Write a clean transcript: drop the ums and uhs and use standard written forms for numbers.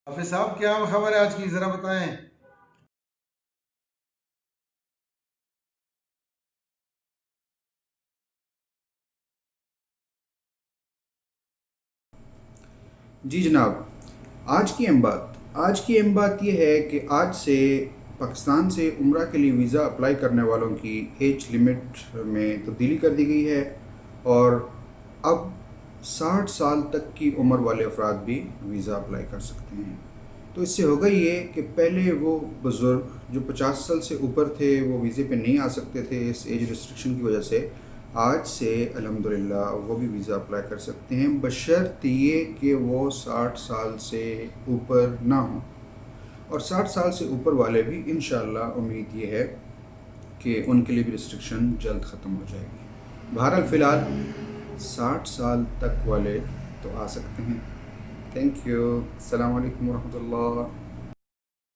حافظ صاحب کیا خبر ہے آج کی، ذرا بتائیں۔ جی جناب، آج کی اہم بات یہ ہے کہ آج سے پاکستان سے عمرہ کے لیے ویزا اپلائی کرنے والوں کی ایج لمٹ میں تبدیلی کر دی گئی ہے، اور اب 60 سال تک کی عمر والے افراد بھی ویزا اپلائی کر سکتے ہیں۔ تو اس سے ہوگا یہ کہ پہلے وہ بزرگ جو 50 سال سے اوپر تھے وہ ویزے پہ نہیں آ سکتے تھے اس ایج ریسٹرکشن کی وجہ سے، آج سے الحمدللہ وہ بھی ویزا اپلائی کر سکتے ہیں، بشرط یہ کہ وہ 60 سال سے اوپر نہ ہوں۔ اور 60 سال سے اوپر والے بھی انشاءاللہ امید یہ ہے کہ ان کے لیے بھی ریسٹرکشن جلد ختم ہو جائے گی۔ بہرحال فی الحال 60 سال تک والے تو آ سکتے ہیں۔ تھینک یو، السلام علیکم ورحمۃ اللہ۔